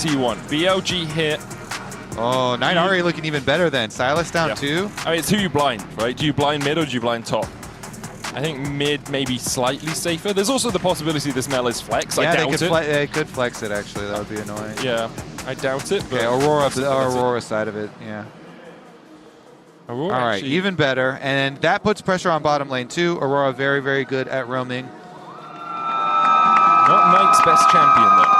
T1. BLG here. Oh, Knight already looking even better then. Silas down too. I mean, it's who you blind, right? Do you blind mid or do you blind top? I think mid may be slightly safer. There's also the possibility this Mel is flex. Yeah, I doubt it. They could flex it actually. That would be annoying. Yeah, I doubt it. But okay, Aurora side of it, yeah. Aurora all right, even better. And that puts pressure on bottom lane too. Aurora very, very good at roaming. Not Knight's best champion though.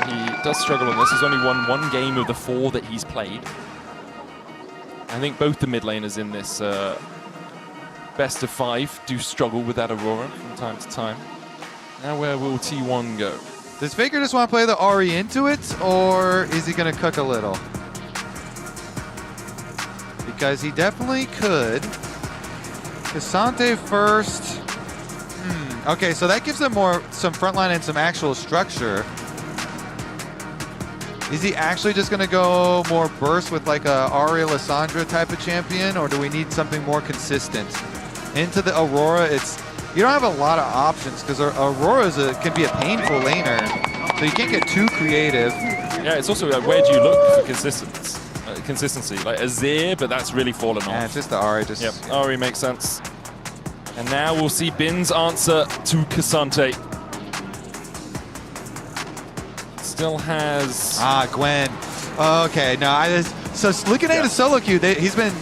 He does struggle on this. He's only won 1 game of the 4 that he's played. I think both the mid laners in this best of 5 do struggle with that Aurora from time to time. Now where will T1 go? Does Faker just want to play the Ahri into it, or is he going to cook a little? Because he definitely could. Cassante first. Okay, so that gives them some frontline and some actual structure. Is he actually just going to go more burst with like a Ahri Lissandra type of champion, or do we need something more consistent? Into the Aurora, you don't have a lot of options because Aurora can be a painful laner, so you can't get too creative. Yeah, it's also where do you look for consistency? Like Azir, but that's really fallen off. Yeah, it's just the Ahri. Yep, Ahri makes sense. And now we'll see Bin's answer to Cassante. Still has... Gwen. Okay, no, so looking at his solo queue, he's been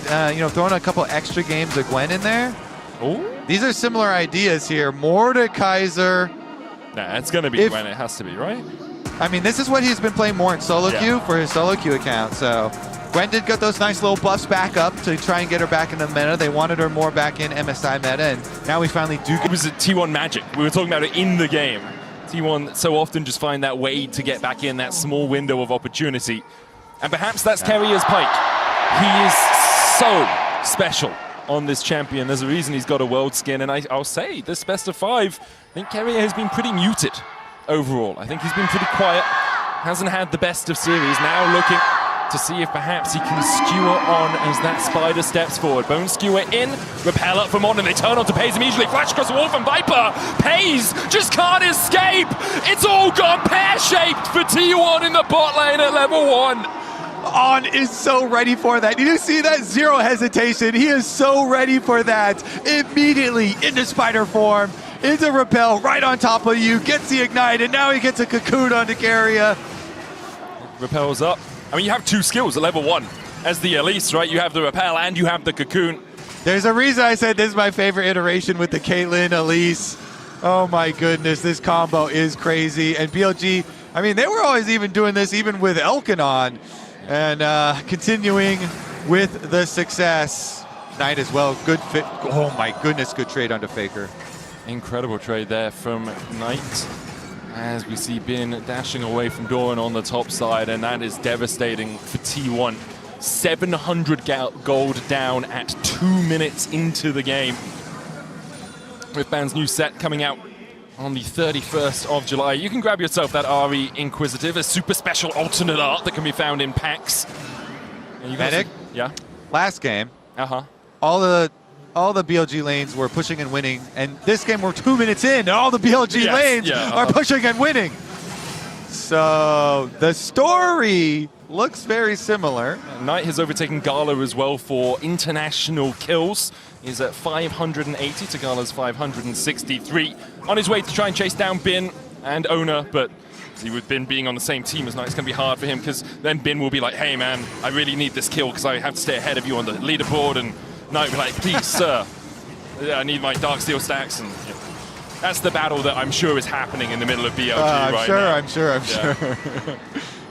throwing a couple extra games of Gwen in there. Ooh. These are similar ideas here. Mordekaiser. Nah, it's going to be Gwen. It has to be, right? I mean, this is what he's been playing more in solo queue for his solo queue account. So Gwen did get those nice little buffs back up to try and get her back in the meta. They wanted her more back in MSI meta, and now we finally do. It was a T1 magic. We were talking about it in the game. T1 so often just find that way to get back in that small window of opportunity. And perhaps that's Keria's pike. He is so special on this champion. There's a reason he's got a world skin, and I'll say this best of 5, I think Keria has been pretty muted overall. I think he's been pretty quiet, hasn't had the best of series. Now looking to see if perhaps he can skewer on as that spider steps forward. Bone skewer in, repel up from Oner, and they turn on to Pays immediately. Flash across the wall from Viper. Pays just can't escape. It's all gone pear-shaped for T1 in the bot lane at level 1. On is so ready for that. Did you see that? Zero hesitation. He is so ready for that. Immediately into spider form, into repel, right on top of you, gets the ignite, and now he gets a cocoon onto Keria. Repels up. I mean, you have 2 skills at level 1 as the Elise, right? You have the repel and you have the cocoon. There's a reason I said this is my favorite iteration with the Caitlyn Elise. Oh my goodness, this combo is crazy. And BLG, I mean, they were always even doing this even with Elkanon. And continuing with the success. Knight as well, good fit. Oh my goodness, good trade onto Faker. Incredible trade there from Knight. As we see Bin dashing away from Doran on the top side, and that is devastating for T1. 700 gold down at 2 minutes into the game. With Ban's new set coming out on the 31st of July. You can grab yourself that Ahri Inquisitive, a super special alternate art that can be found in packs. Medic? Yeah? Last game, all the BLG lanes were pushing and winning, and this game we're 2 minutes in, and all the BLG lanes are pushing and winning. So the story looks very similar. Knight has overtaken Gala as well for international kills. He's at 580 to Gala's 563. On his way to try and chase down Bin and Oner, but see, with Bin being on the same team as Knight, it's going to be hard for him, because then Bin will be like, hey man, I really need this kill because I have to stay ahead of you on the leaderboard, and Knight will be like, please sir, I need my Darksteel stacks. And that's the battle that I'm sure is happening in the middle of BLG right now. I'm sure.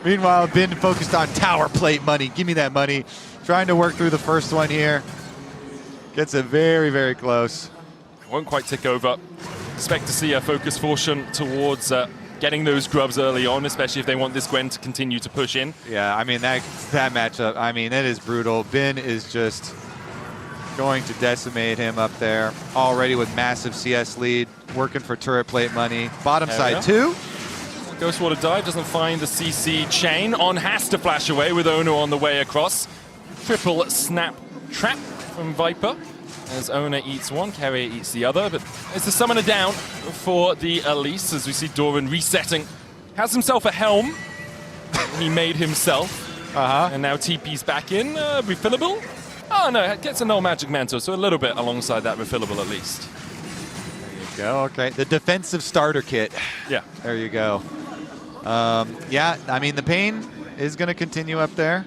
Meanwhile, Bin focused on tower plate money. Give me that money. Trying to work through the first one here. Gets it very, very close. Won't quite tick over. Expect to see a focus fortune towards getting those grubs early on, especially if they want this Gwen to continue to push in. Yeah, I mean, that matchup, I mean, it is brutal. Bin is just going to decimate him up there. Already with massive CS lead, working for turret plate money. Bottom side too. Ghostwater dive doesn't find the CC chain. On has to flash away with Oner on the way across. Triple snap trap from Viper as Oner eats one, Keria eats the other, but it's the summoner down for the Elise as we see Doran resetting. Has himself a helm. he made himself. And now TP's back in. Refillable? Oh no, it gets a null magic mantle, so a little bit alongside that refillable at least. There you go. Okay, the defensive starter kit. Yeah. There you go. Yeah, I mean, the pain is going to continue up there.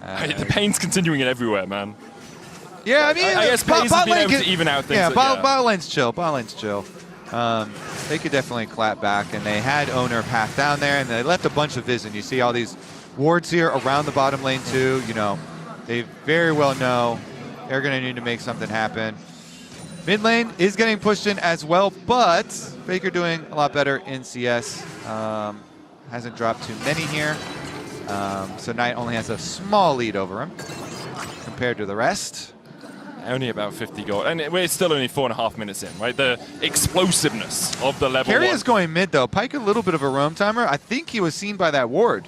The pain's continuing it everywhere, man. Yeah, I mean, I guess Paze has been able to even out things. Yeah, bot lane's chill. Bot lane's chill. They could definitely clap back, and they had Oner path down there, and they left a bunch of vision. You see all these wards here around the bottom lane too. You know, they very well know they're going to need to make something happen. Mid lane is getting pushed in as well, but Faker doing a lot better in CS. Hasn't dropped too many here. So Knight only has a small lead over him compared to the rest. Only about 50 gold, and we're still only 4.5 minutes in, right? The explosiveness of the level Keria one. is going mid though. Pyke a little bit of a roam timer. I think he was seen by that ward.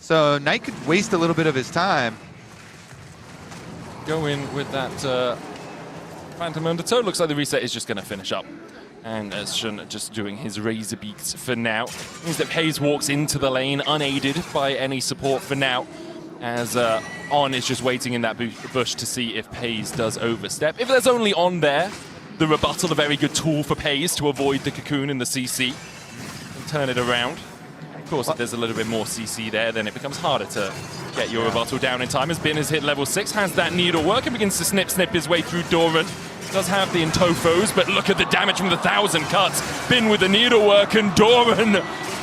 So Knight could waste a little bit of his time. Go in with that Phantom Undertow. Looks like the reset is just going to finish up. And Shun just doing his razor beaks for now. Means that Paze walks into the lane unaided by any support for now. As On is just waiting in that bush to see if Paze does overstep. If there's only On there, the rebuttal a very good tool for Paze to avoid the cocoon and the CC and turn it around. Of course, if there's a little bit more CC there, then it becomes harder to get your rebuttal down in time. As Bin has hit level 6, has that needle work and begins to snip his way through Doran. Does have the Intofos, but look at the damage from the 1,000 cuts. Bin with the needlework, and Doran,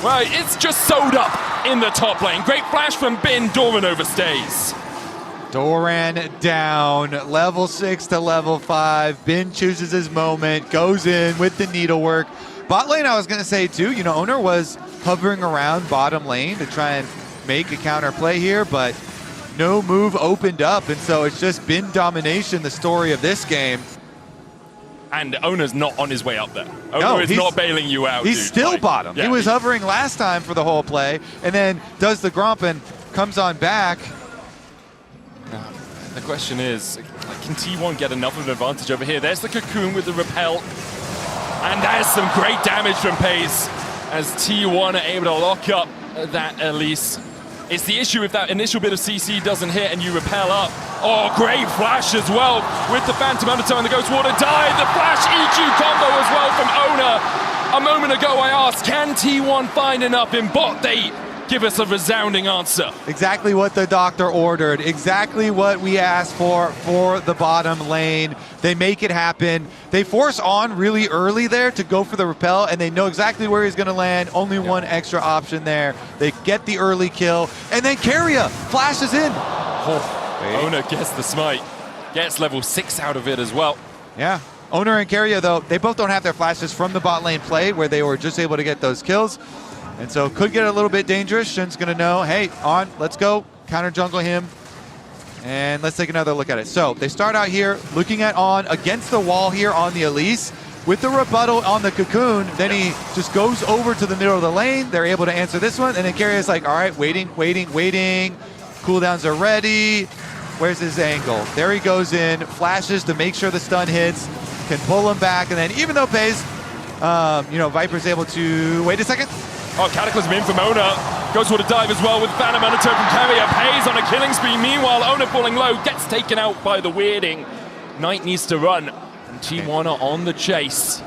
well, it's just sewed up in the top lane. Great flash from Bin. Doran overstays. Doran down, level 6 to level 5. Bin chooses his moment, goes in with the needlework. Bot lane, I was going to say too, you know, Oner was hovering around bottom lane to try and make a counter play here, but no move opened up, and so it's just Bin domination, the story of this game. And Oner's not on his way up there. Oner is not bailing you out. He's still bottom. Yeah, he was hovering last time for the whole play, and then does the gromp and comes on back. The question is, can T1 get enough of an advantage over here? There's the cocoon with the repel. And there's some great damage from Paze as T1 are able to lock up that Elise. It's the issue if that initial bit of CC doesn't hit and you repel up. Oh, great flash as well with the Phantom Undertow and the Ghost Water dive. The flash EQ combo as well from Oner. A moment ago I asked, can T1 find enough in bot? They give us a resounding answer. Exactly what the doctor ordered. Exactly what we asked for the bottom lane. They make it happen. They force On really early there to go for the repel, and they know exactly where he's going to land. Only one extra option there. They get the early kill, and then Keria flashes in. Oner gets the smite. Gets level 6 out of it as well. Yeah. Oner and Keria, though, they both don't have their flashes from the bot lane play where they were just able to get those kills. And so could get a little bit dangerous. Shin's going to know, hey, On, let's go. Counter jungle him. And let's take another look at it. So they start out here looking at On against the wall here on the Elise. With the rebuttal on the cocoon, then he just goes over to the middle of the lane. They're able to answer this one. And then Keria's like, all right, waiting. Cooldowns are ready. Where's his angle? There he goes in, flashes to make sure the stun hits, can pull him back. And then even though Paze, Viper's able to, wait a second. Oh, Cataclysm in from Oner. Goes for the dive as well with Phantom Undertow from Keria. Paze on a killing spree. Meanwhile, Oner falling low, gets taken out by the weirding. Knight needs to run, and T1 are on the chase.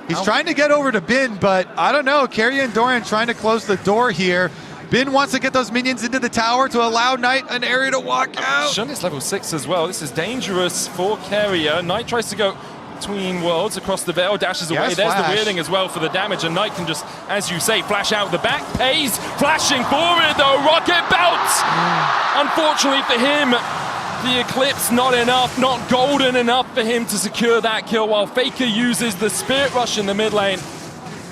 He's trying to get over to Bin, but I don't know. Keria and Doran trying to close the door here. Bin wants to get those minions into the tower to allow Knight an area to walk out. Shun is level 6 as well. This is dangerous for Keria. Knight tries to go between worlds across the veil, dashes away. There's the weirding as well for the damage, and Knight can just, as you say, flash out the back. Paze flashing forward though, rocket bounce! Unfortunately for him, the Eclipse not enough, not golden enough for him to secure that kill, while Faker uses the Spirit Rush in the mid lane.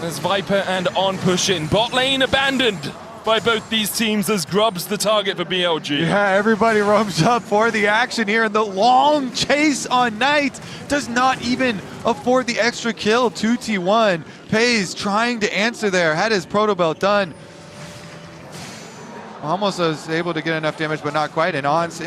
As Viper and On push in. Bot lane abandoned by both these teams as Grub's the target for BLG. Yeah, everybody roams up for the action here, and the long chase on Knight does not even afford the extra kill. 2T1. Paze trying to answer there, had his proto belt done. almost was able to get enough damage, but not quite. And On's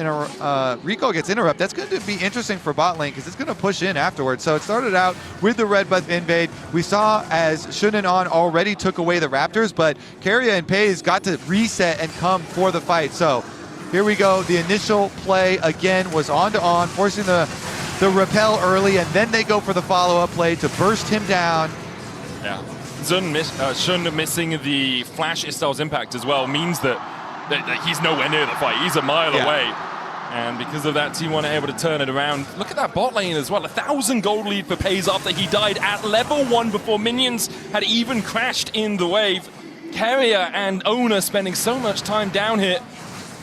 Rico gets interrupt. That's going to be interesting for bot lane because it's going to push in afterwards. So it started out with the red buff invade. We saw as Shun and On already took away the Raptors, but Keria and Pays got to reset and come for the fight. So here we go. The initial play again was on to On, forcing the repel early, and then they go for the follow-up play to burst him down. Yeah. Shun missing the flash Istal's impact as well means that he's nowhere near the fight. He's a mile away. And because of that, T1 are able to turn it around. Look at that bot lane as well. 1,000 gold lead for Pays after he died at level 1 before minions had even crashed in the wave. Keria and Oner spending so much time down here,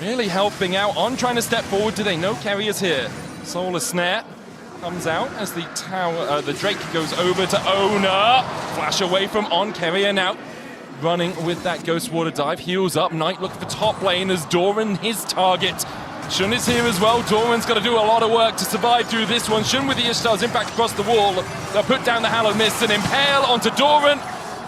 really helping out. On trying to step forward. Do they know Keria's here? Solar Snare comes out as the tower, the Drake goes over to Oner. Flash away from On. Keria now running with that Ghost Water dive. Heals up. Knight looking for top lane as Doran his target. Shun is here as well. Doran's got to do a lot of work to survive through this one. Shun with the Ishtar's impact across the wall. They'll put down the Hallowed Mist and impale onto Doran.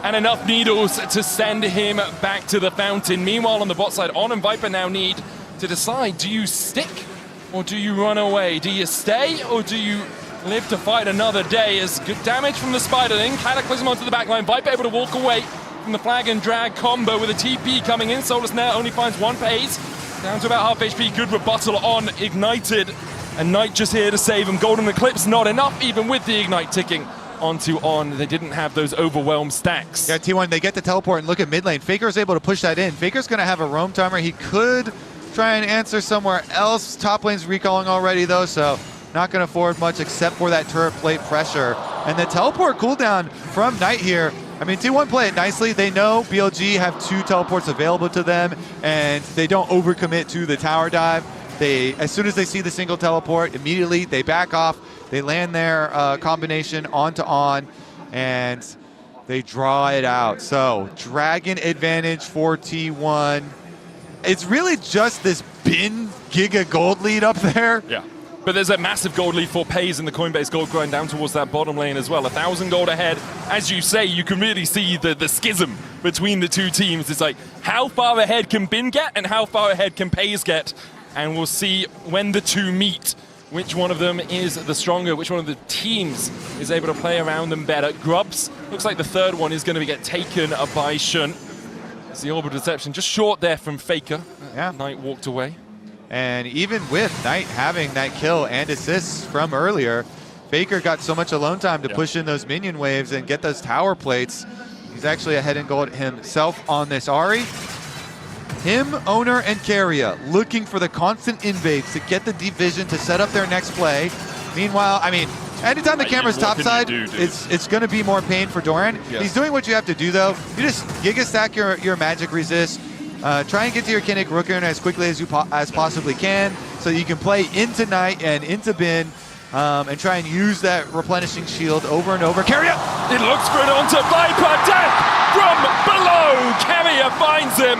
And enough needles to send him back to the fountain. Meanwhile, on the bot side, On and Viper now need to decide, do you stick or do you run away? Do you stay or do you live to fight another day? As good damage from the Spiderling. Cataclysm onto the backline. Viper able to walk away from the flag and drag combo with a TP coming in. Solar Snare only finds one Pays. Down to about half HP. Good rebuttal on Ignited. And Knight just here to save him. Golden Eclipse not enough even with the Ignite ticking onto On. They didn't have those overwhelmed stacks. Yeah, T1, they get the teleport and look at mid lane. Faker's able to push that in. Faker's going to have a roam timer. He could try and answer somewhere else. Top lane's recalling already though, so not going to forward much except for that turret plate pressure. And the teleport cooldown from Knight here. I mean, T1 play it nicely. They know BLG have 2 teleports available to them, and they don't overcommit to the tower dive. As soon as they see the single teleport, immediately they back off. They land their combination onto On, and they draw it out. So, Dragon advantage for T1. It's really just this bin giga gold lead up there. Yeah. But there's a massive gold lead for Pays in the Coinbase gold grind down towards that bottom lane as well. 1,000 gold ahead. As you say, you can really see the schism between the two teams. It's like, how far ahead can Bin get and how far ahead can Pays get? And we'll see when the two meet, which one of them is the stronger, which one of the teams is able to play around them better. Grubs, looks like the third one is going to get taken by Shun. It's the orbital deception, just short there from Faker. Yeah. Knight walked away. And even with Knight having that kill and assists from earlier, Faker got so much alone time to push in those minion waves and get those tower plates. He's actually ahead in gold himself on this Ahri. Him, Oner, and Keria looking for the constant invades to get the deep vision to set up their next play. Meanwhile, I mean, anytime the camera's topside, it's going to be more pain for Doran. Yeah. He's doing what you have to do, though. You just Giga Stack your magic resist. Try and get to your Kinnick Rooker as quickly as you possibly can so you can play into Knight and into Bin and try and use that replenishing shield over and over. Keria! It looks good onto Viper. Death from below. Keria finds him.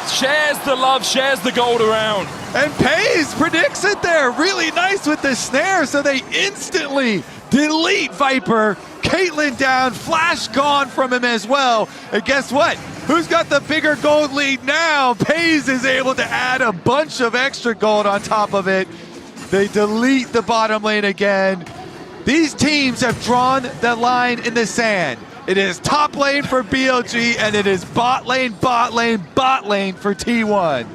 Shares the love, shares the gold around. And Pays predicts it there. Really nice with the snare, so they instantly delete Viper. Caitlyn down, Flash gone from him as well. And guess what? Who's got the bigger gold lead now? Pays is able to add a bunch of extra gold on top of it. They delete the bottom lane again. These teams have drawn the line in the sand. It is top lane for BLG, and it is bot lane, bot lane, bot lane for T1.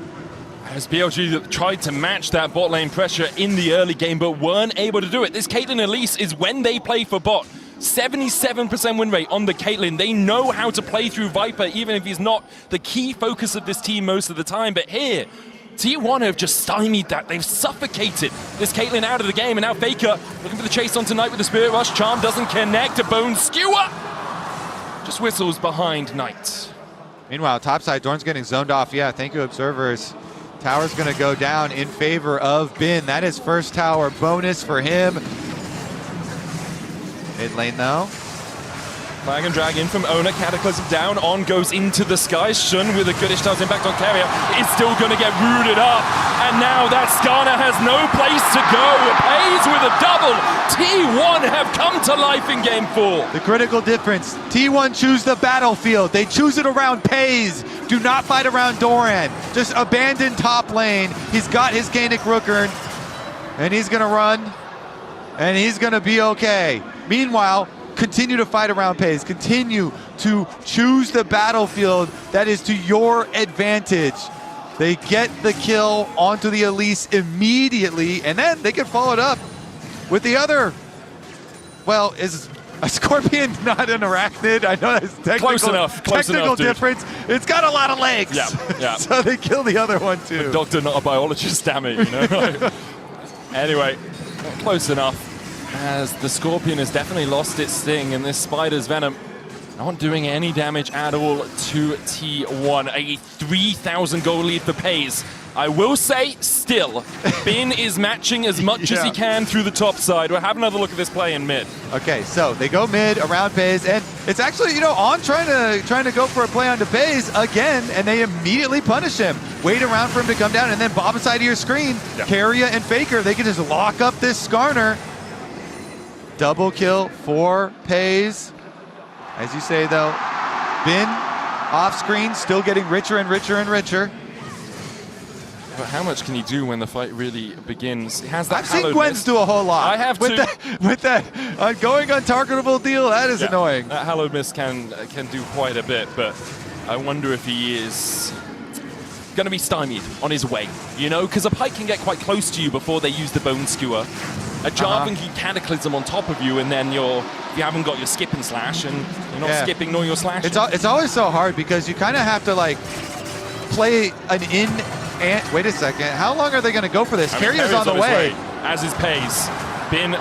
As BLG tried to match that bot lane pressure in the early game, but weren't able to do it. This Caitlyn Elise is when they play for bot. 77% win rate on the Caitlyn. They know how to play through Viper, even if he's not the key focus of this team most of the time. But here, T1 have just stymied that. They've suffocated this Caitlyn out of the game. And now Faker looking for the chase on tonight with the Spirit Rush. Charm doesn't connect. A Bone Skewer just whistles behind Knight. Meanwhile, topside, Dorn's getting zoned off. Yeah, thank you, observers. Tower's going to go down in favor of Bin. That is first tower bonus for him. Mid lane, though. Flag and drag in from Oner, Cataclysm down, On goes into the sky. Shun with a goodish does impact on Keria is still going to get rooted up. And now that Skarner has no place to go. Pays with a double. T1 have come to life in game 4. The critical difference, T1 choose the battlefield. They choose it around Pays. Do not fight around Doran. Just abandon top lane. He's got his Gainic Rookern, and he's going to run, and he's going to be okay. Meanwhile, continue to fight around Pays. Continue to choose the battlefield that is to your advantage. They get the kill onto the Elise immediately, and then they can follow it up with the other. Well, is a scorpion not an arachnid? I know that's technical, Close enough, difference. It's got a lot of legs. Yeah. So they kill the other one too. A doctor, not a biologist, damn it, you know? Anyway, close enough. As the Scorpion has definitely lost its sting, and this Spider's Venom not doing any damage at all to T1. A 3,000 gold lead for Pays. I will say, still, Bin is matching as much as he can through the top side. We'll have another look at this play in mid. Okay, so they go mid around Pays, and it's actually, you know, On trying to go for a play onto Pays again, and they immediately punish him. Wait around for him to come down, and then bottom side of your screen, Keria and Faker, they can just lock up this Skarner. Double kill for Pays. As you say, though, Bin off screen, still getting richer and richer and richer. But how much can he do when the fight really begins? He has that I've seen Gwens do a whole lot. I have too. With that going untargetable deal, that is annoying. That Hallowed Mist can do quite a bit, but I wonder if he is going to be stymied on his way, you know? Because a Pike can get quite close to you before they use the Bone Skewer. A Jarvan can Cataclysm on top of you, and then you haven't got your skip and slash, and you're not skipping nor your slashing. It's always so hard because you kind of have to like play an in and wait a second. How long are they going to go for this? Keria's on the way. As is Pays. Bin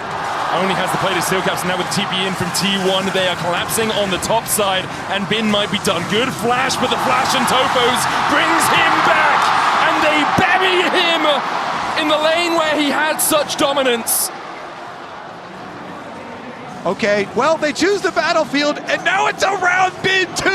only has the plate of steel caps, and now with TP in from T1, they are collapsing on the top side, and Bin might be done. Good flash, but the flash and Topos brings him back, and they bury him in the lane where he had such dominance. Okay, well, they choose the battlefield, and now it's around Bin 2,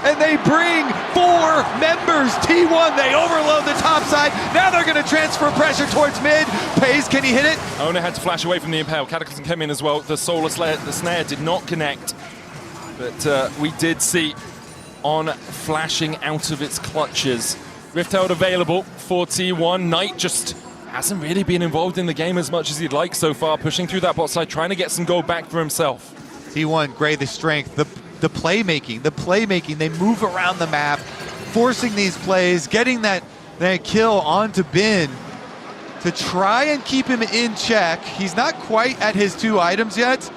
and they bring 4 members. T1, they overload the top side. Now they're going to transfer pressure towards mid. Pays, can he hit it? Oner had to flash away from the Impale. Cataclysm came in as well. The Solar Slayer, the Snare did not connect. But we did see On flashing out of its clutches. Rift Herald available for T1. Knight just hasn't really been involved in the game as much as he'd like so far, pushing through that bot side, trying to get some gold back for himself. T1, Gray, the strength, the playmaking, they move around the map, forcing these plays, getting that kill onto Bin to try and keep him in check. He's not quite at his 2 items yet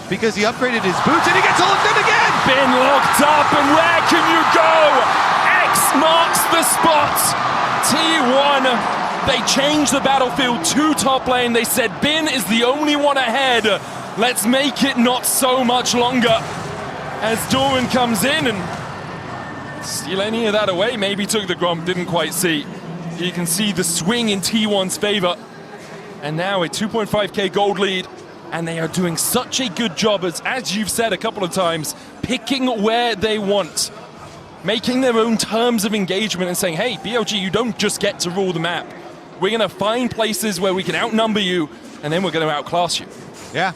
because he upgraded his boots, and he gets locked in again! Bin locked up, and where can you go? X marks the spot. T1, they changed the battlefield to top lane. They said Bin is the only one ahead. Let's make it not so much longer. As Doran comes in and steal any of that away. Maybe took the Gromp, didn't quite see. You can see the swing in T1's favor. And now a 2.5k gold lead. And they are doing such a good job, as you've said a couple of times, picking where they want. Making their own terms of engagement and saying, hey, BLG, you don't just get to rule the map. We're going to find places where we can outnumber you, and then we're going to outclass you. Yeah.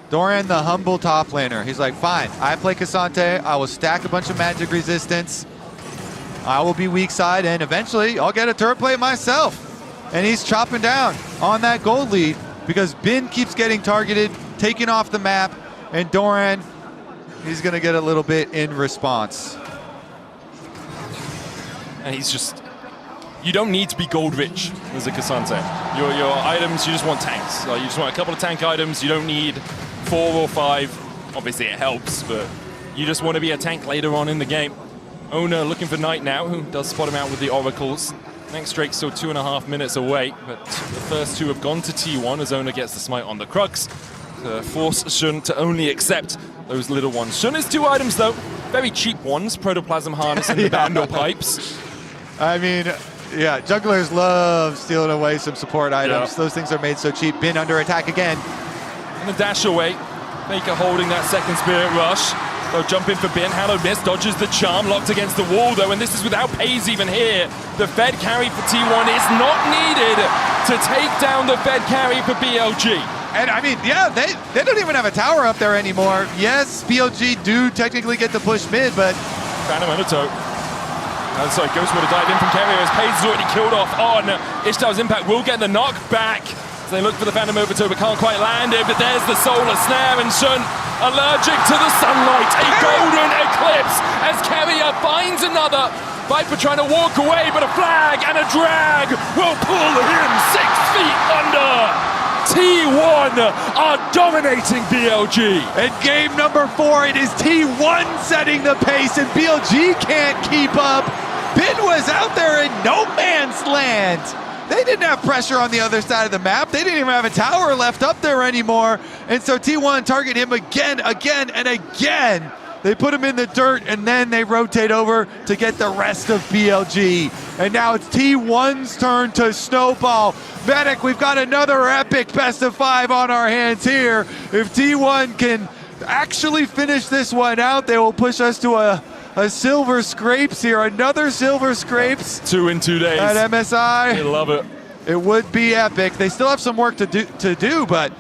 Doran, the humble top laner. He's like, fine, I play Cassante. I will stack a bunch of magic resistance. I will be weak side, and eventually I'll get a turret plate myself. And he's chopping down on that gold lead because Bin keeps getting targeted, taken off the map, and Doran, he's going to get a little bit in response. And he's just... You don't need to be gold rich as a Cassante. Your items, you just want tanks. You just want a couple of tank items. You don't need 4 or 5. Obviously it helps, but you just want to be a tank later on in the game. Oner looking for Knight now, who does spot him out with the Oracles. Next Drake's still 2.5 minutes away, but the first 2 have gone to T1 as Oner gets the smite on the Crux. To force Shun to only accept those little ones. Shun has 2 items though, very cheap ones, Protoplasm Harness and the Vandal Pipes. I mean, yeah, jugglers love stealing away some support items. Yep. Those things are made so cheap. Bin under attack again. And the dash away. Faker holding that second Spirit Rush. They'll jump in for Bin. Hallow Miss dodges the charm, locked against the wall though, and this is without Pays even here. The Fed carry for T1 is not needed to take down the Fed carry for BLG. And I mean, yeah, they don't even have a tower up there anymore. Yes, BLG do technically get to push mid, but... Phantom Undertow. Sorry, Ghost would have dived in from Keria as Pays is already killed off on. Ishtar's Impact will get the knock back. So they look for the Phantom Overtow, but can't quite land it. But there's the Solar Snare, and Shun allergic to the sunlight. A golden eclipse as Keria finds another. Viper trying to walk away, but a flag and a drag will pull him 6 feet under. T1 are dominating BLG. In game number 4, it is T1 setting the pace, and BLG can't keep up. Bin was out there in no man's land. They didn't have pressure on the other side of the map. They didn't even have a tower left up there anymore. And so T1 target him again, and again. They put him in the dirt, and then they rotate over to get the rest of BLG. And now it's T1's turn to snowball. Medic, we've got another epic best of 5 on our hands here. If T1 can actually finish this one out, they will push us to a silver scrapes here. Another silver scrapes. 2 in 2 days. At MSI. I love it. It would be epic. They still have some work to do, but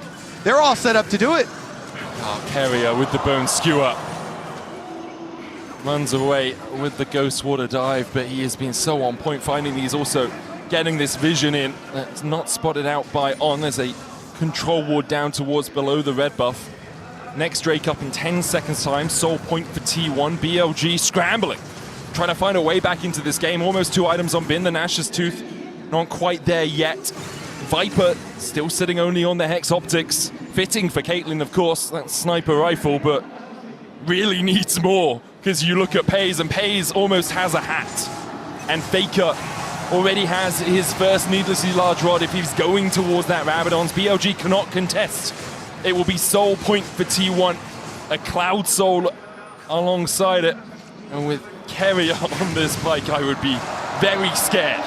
they're all set up to do it. Oh, Keria with the bone skewer. Runs away with the Ghost Water dive, but he has been so on point finding these, also getting this vision in. That's not spotted out by On. There's a control ward down towards below the red buff. Next Drake up in 10 seconds time. Soul point for T1. BLG scrambling, trying to find a way back into this game. Almost 2 items on Bin. The Nash's Tooth not quite there yet. Viper still sitting only on the Hex Optics. Fitting for Caitlyn, of course, that sniper rifle, but really needs more. Because you look at Pays, and Pays almost has a hat. And Faker already has his first needlessly large rod if he's going towards that Rabadon's. BLG cannot contest. It will be Soul point for T1. A Cloud Soul alongside it. And with Keria on this bike, I would be very scared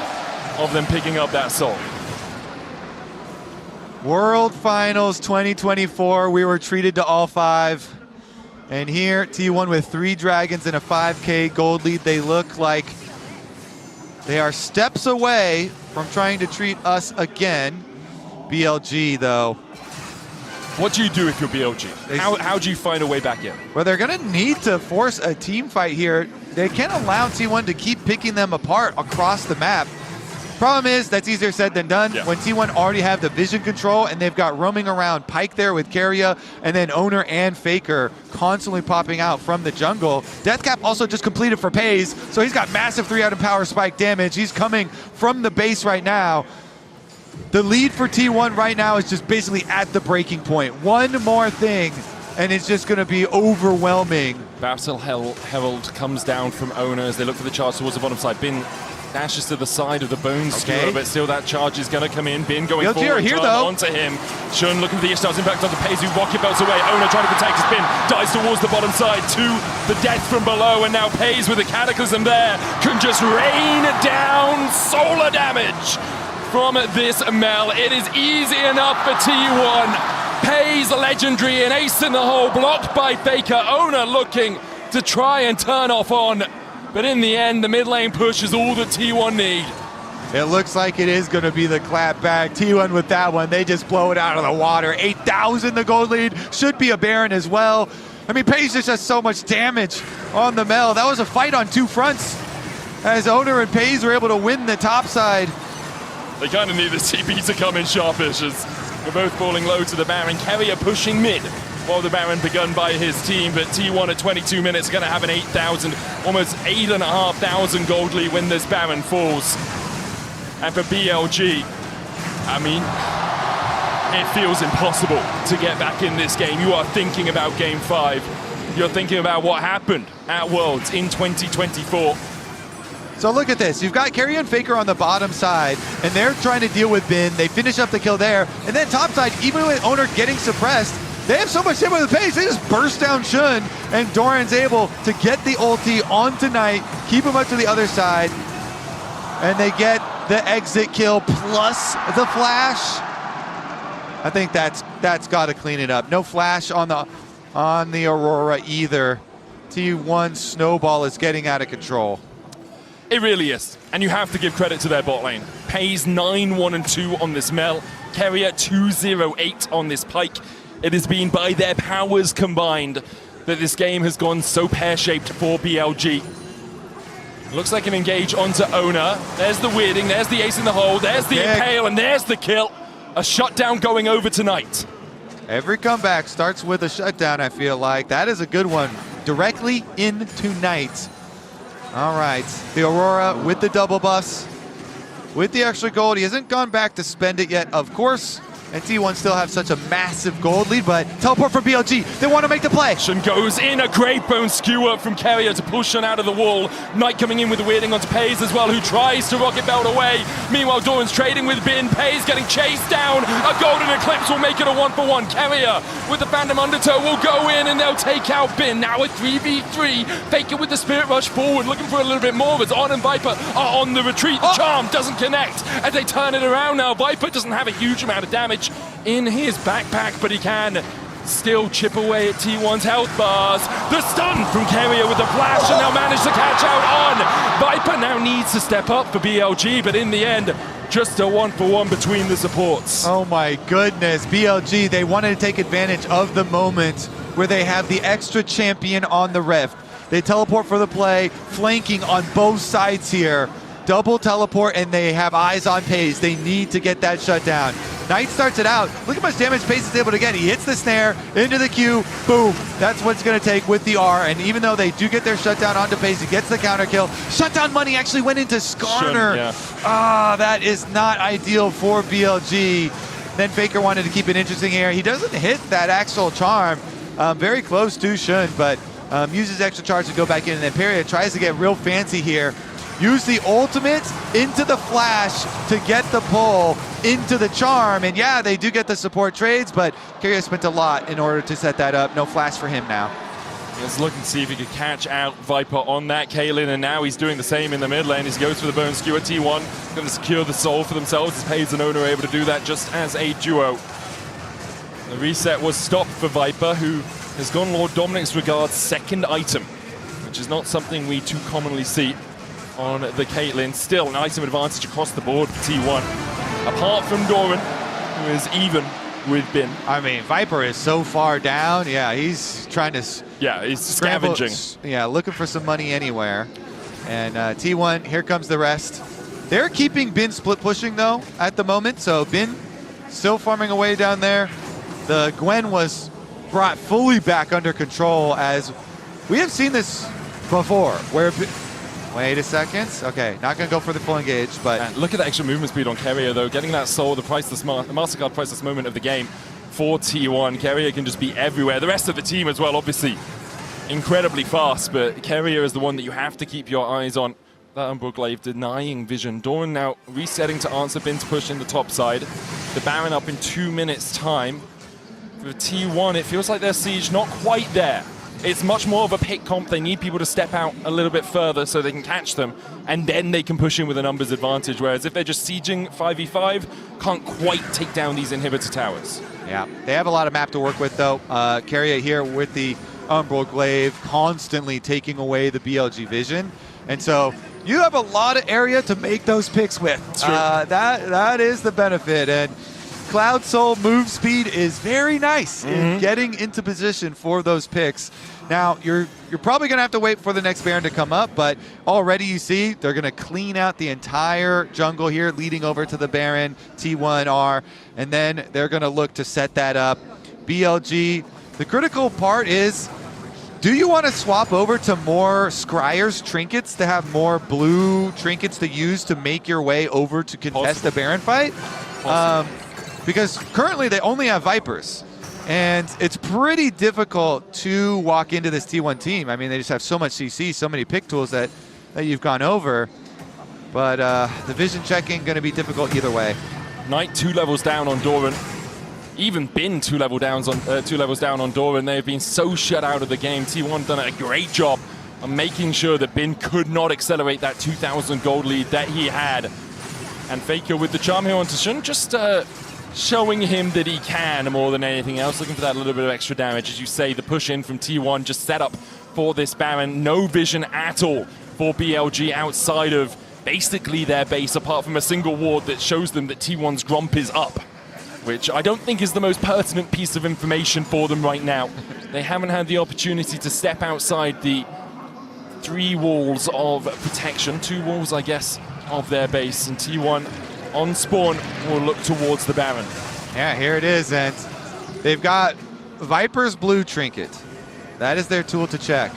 of them picking up that Soul. World Finals 2024, we were treated to all 5. And here, T1 with 3 dragons and a 5K gold lead. They look like they are steps away from trying to treat us again. BLG, though. What do you do if you're BLG? How do you find a way back in? Well, they're going to need to force a team fight here. They can't allow T1 to keep picking them apart across the map. Problem is, that's easier said than done. Yeah. When T1 already have the vision control and they've got roaming around Pike there with Keria, and then Oner and Faker constantly popping out from the jungle. Deathcap also just completed for Pays, so he's got massive 3-item power spike damage. He's coming from the base right now. The lead for T1 right now is just basically at the breaking point. One more thing, and it's just going to be overwhelming. Battle Herald comes down from Oner as they look for the charge towards the bottom side. Bin dashes to the side of the bone skewer, but still that charge is going to come in. Bin going forward here, though. onto him. Shun looking for the Ishtar's Impact onto Pays, who rocket belts away. Oner trying to protect his Bin, dives towards the bottom side to the death from below, and now Pays with the Cataclysm there can just rain down solar damage from this Mel. It is easy enough for T1. Pays legendary, an ace in the hole, blocked by Faker. Oner looking to try and turn off On. But in the end, the mid lane push is all that T1 need. It looks like it is going to be the clap back. T1 with that one, they just blow it out of the water. 8,000 the gold lead, should be a Baron as well. I mean, Pays just has so much damage on the Mel. That was a fight on 2 fronts, as Oner and Pays were able to win the top side. They kind of need the TP to come in sharpish as we're both falling low to the Baron. Keria pushing mid while the Baron begun by his team, but T1 at 22 minutes going to have an 8,000, almost 8,500 gold lead when this Baron falls. And for BLG, I mean, it feels impossible to get back in this game. You are thinking about Game 5. You're thinking about what happened at Worlds in 2024. So look at this. You've got Keria and Faker on the bottom side, and they're trying to deal with Bin. They finish up the kill there. And then top side, even with Oner getting suppressed, they have so much hit with the pace, they just burst down Shun, and Doran's able to get the ulti onto Knight, keep him up to the other side, and they get the exit kill plus the flash. I think that's got to clean it up. No flash on the Aurora either. T1 snowball is getting out of control. It really is. And you have to give credit to their bot lane. Pays 9-1-2 on this Mel. Keria 2-0-8 on this Pike. It has been by their powers combined that this game has gone so pear-shaped for BLG. Looks like an engage onto Oner. There's the weirding, there's the ace in the hole, there's the impale, and there's the kill. A shutdown going over tonight. Every comeback starts with a shutdown, I feel like. That is a good one. Directly into night. All right, the Aurora with the double buffs. With the extra gold, he hasn't gone back to spend it yet, of course. And T1 still have such a massive gold lead, but teleport from BLG. They want to make the play. Shun goes in, a great bone skewer from Keria to push Shun out of the wall. Knight coming in with the weirding onto Pays as well, who tries to rocket belt away. Meanwhile, Doran's trading with Bin. Pays getting chased down. A golden eclipse will make it a 1-for-1. Keria with the Phantom Undertow will go in and they'll take out Bin. Now a 3v3. Faker with the Spirit Rush forward, looking for a little bit more as On and Viper are on the retreat. The charm doesn't connect as they turn it around now. Viper doesn't have a huge amount of damage in his backpack, but he can still chip away at T1's health bars. The stun from Keria with the flash, and they'll manage to catch out On. Viper now needs to step up for BLG, but in the end, just a 1-for-1 between the supports. Oh my goodness, BLG, they wanted to take advantage of the moment where they have the extra champion on the Rift. They teleport for the play, flanking on both sides here. Double teleport, and they have eyes on Pays. They need to get that shutdown. Knight starts it out. Look how much damage Pays is able to get. He hits the snare, into the Q, boom. That's what it's going to take with the R. And even though they do get their shutdown onto Pays, he gets the counter kill. Shutdown money actually went into Skarner. That is not ideal for BLG. Then Faker wanted to keep it interesting here. He doesn't hit that actual charm. Very close to Shun, but uses extra charge to go back in. And then Keria tries to get real fancy here. Use the ultimate into the flash to get the pull into the charm. And yeah, they do get the support trades, but Keria spent a lot in order to set that up. No flash for him now. He's looking to see if he could catch out Viper on that Kaylin, and now he's doing the same in the mid lane as he goes for the bone skewer. T1 going to secure the soul for themselves as Pays and Oner are able to do that just as a duo. The reset was stopped for Viper, who has gone Lord Dominic's Regard's second item, which is not something we too commonly see on the Caitlyn. Still an item advantage across the board for T1. Apart from Doran, who is even with Bin. I mean, Viper is so far down. Yeah, he's trying to... Yeah, he's scavenging. Yeah, looking for some money anywhere. And T1, here comes the rest. They're keeping Bin split pushing, though, at the moment. So Bin still farming away down there. The Gwen was brought fully back under control, as we have seen this before, where... Wait a second. Okay, not going to go for the full engage, but... And look at that extra movement speed on Keria, though. Getting that soul, the MasterCard priceless moment of the game for T1. Keria can just be everywhere. The rest of the team as well, obviously, incredibly fast, but Keria is the one that you have to keep your eyes on. That Umbral Glaive denying vision. Doran now resetting to answer Bin's push in the top side. The Baron up in 2 minutes' time. For T1, it feels like their siege not quite there. It's much more of a pick comp. They need people to step out a little bit further so they can catch them, and then they can push in with a numbers advantage, whereas if they're just sieging 5v5, can't quite take down these inhibitor towers. Yeah, they have a lot of map to work with, though. Keria here with the Umbral Glaive constantly taking away the BLG vision, and so you have a lot of area to make those picks with. That is the benefit, and Cloud Soul move speed is very nice in getting into position for those picks. Now, you're probably going to have to wait for the next Baron to come up, but already you see they're going to clean out the entire jungle here, leading over to the Baron, T1R, and then they're going to look to set that up. BLG, the critical part is, do you want to swap over to more Scryer's trinkets to have more blue trinkets to use to make your way over to contest the Baron fight? Because currently they only have Vipers, and it's pretty difficult to walk into this T1 team. I mean, they just have so much CC, so many pick tools that you've gone over, but the vision checking going to be difficult either way. Knight 2 levels down on Doran. Even Bin 2 levels down on Doran. They've been so shut out of the game. T1 done a great job of making sure that Bin could not accelerate that 2,000 gold lead that he had. And Faker with the charm here onto Shun, just showing him that he can more than anything else, looking for that little bit of extra damage. As you say, the push in from T1 just set up for this Baron. No vision at all for BLG outside of basically their base, apart from a single ward that shows them that T1's Gromp is up, which I don't think is the most pertinent piece of information for them right now. They haven't had the opportunity to step outside the 3 walls of protection, 2 walls, I guess, of their base, and T1 on spawn will look towards the Baron. Yeah, here it is, and they've got Viper's blue trinket. That is their tool to check.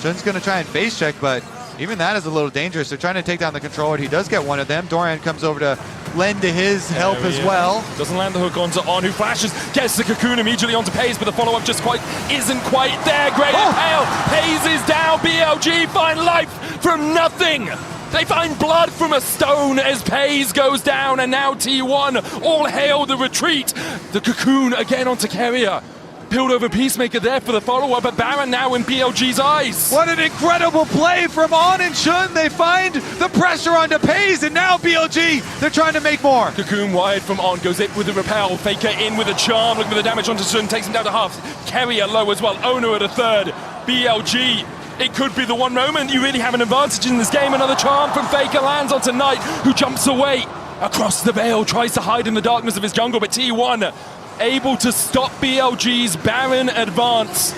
Shun's gonna try and face check, but even that is a little dangerous. They're trying to take down the controller. He does get one of them. Doran comes over to lend to his help as well. Doesn't land the hook onto On, who flashes, gets the cocoon immediately onto Pays, but the follow-up just isn't quite there. Great Pale. Pays is down. BLG find life from nothing. They find blood from a stone as Pays goes down, and now T1 all hail the retreat. The cocoon again onto Keria. Peeled over Peacemaker there for the follow-up, but Baron now in BLG's eyes. What an incredible play from On and Shun. They find the pressure onto Pays, and now BLG, they're trying to make more. Cocoon wide from On, goes in with the repel. Faker in with a charm, looking for the damage onto Shun, takes him down to half. Keria low as well, Oner at a third. BLG, it could be the one moment you really have an advantage in this game. Another charm from Faker lands onto Knight, who jumps away across the veil, tries to hide in the darkness of his jungle, but T1 able to stop BLG's Baron advance,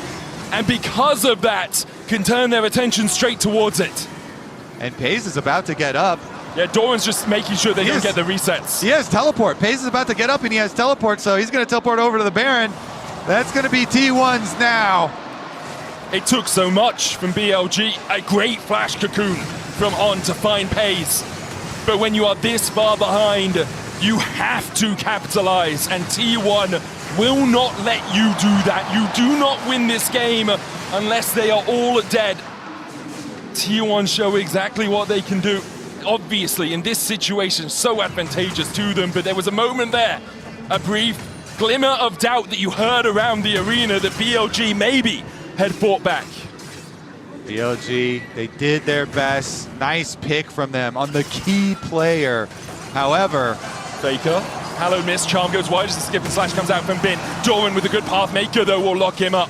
and because of that, can turn their attention straight towards it. And Pays is about to get up. Yeah, Doran's just making sure they don't get the resets. He has teleport. Pays is about to get up and he has teleport, so he's going to teleport over to the Baron. That's going to be T1's now. It took so much from BLG, a great flash cocoon from On to find Pays. But when you are this far behind, you have to capitalize, and T1 will not let you do that. You do not win this game unless they are all dead. T1 show exactly what they can do. Obviously, in this situation, so advantageous to them, but there was a moment there, a brief glimmer of doubt that you heard around the arena that BLG maybe had fought back. BLG, they did their best. Nice pick from them on the key player. However, Faker, hallowed miss, charm goes wide as the skip and slash comes out from Bin. Doran with a good path maker though will lock him up.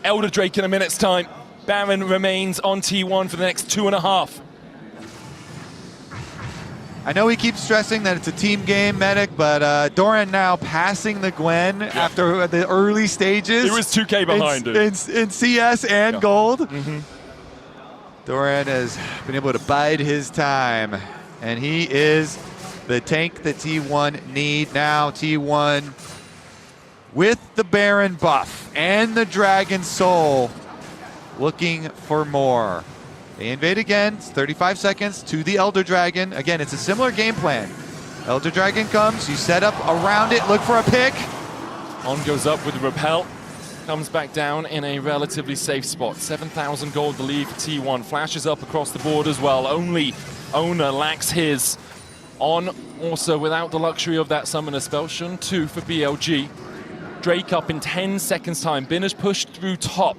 Elder Drake in a minute's time. Baron remains on T1 for the next 2.5. I know he keeps stressing that it's a team game, Medic, but Doran now passing the Gwen after the early stages. It was 2K behind in CS and Gold. Doran has been able to bide his time, and he is the tank that T1 need. Now T1 with the Baron buff and the Dragon Soul looking for more. They invade again, it's 35 seconds to the Elder Dragon. Again, it's a similar game plan. Elder Dragon comes, you set up around it, look for a pick. On goes up with the repel, comes back down in a relatively safe spot. 7,000 gold the lead for T1, flashes up across the board as well. Only Oner lacks his. On also without the luxury of that summoner spell. Shun 2 for BLG. Drake up in 10 seconds time. Bin has pushed through top.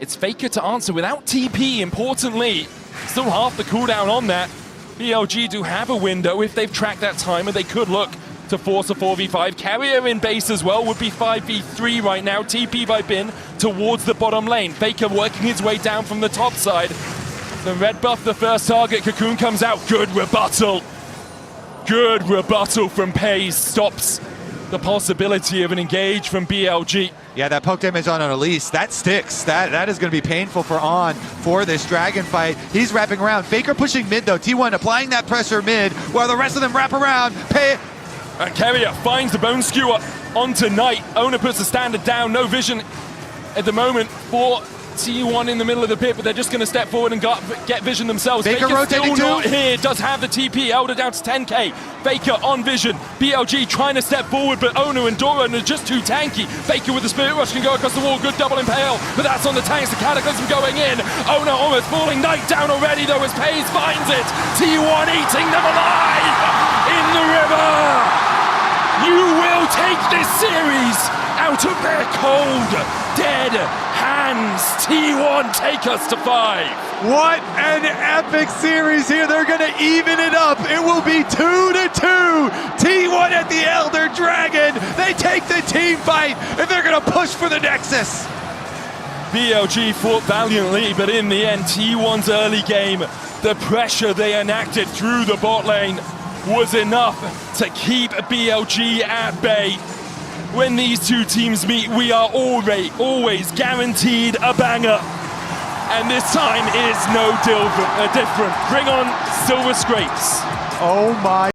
It's Faker to answer without TP, importantly. Still half the cooldown on that. BLG do have a window if they've tracked that timer. They could look to force a 4v5. Keria in base as well would be 5v3 right now. TP by Bin towards the bottom lane. Faker working his way down from the top side. The red buff, the first target. Cocoon comes out. Good rebuttal. Good rebuttal from Pays. Stops the possibility of an engage from BLG. Yeah, that poke damage on Elise, that sticks. That is going to be painful for On for this Dragon fight. He's wrapping around. Faker pushing mid though. T1 applying that pressure mid while the rest of them wrap around. Keria finds the bone skewer onto Knight. Oner puts the standard down. No vision at the moment for T1 in the middle of the pit, but they're just going to step forward and get vision themselves. Faker rotating still not here, does have the TP, Elder down to 10k. Faker on vision, BLG trying to step forward, but Oner and Doran are just too tanky. Faker with the Spirit Rush can go across the wall, good double impale, but that's on the tanks, the Cataclysm going in. Oner almost falling, Knight down already though as Pays finds it. T1 eating them alive in the river. You will take this series out of their cold, dead hands. T1 take us to 5. What an epic series here. They're going to even it up. It will be 2-2. T1 at the Elder Dragon. They take the team fight, and they're going to push for the Nexus. BLG fought valiantly, but in the end, T1's early game, the pressure they enacted through the bot lane was enough to keep BLG at bay. When these two teams meet, we are always guaranteed a banger. And this time is no different. Bring on Silver Scrapes. Oh my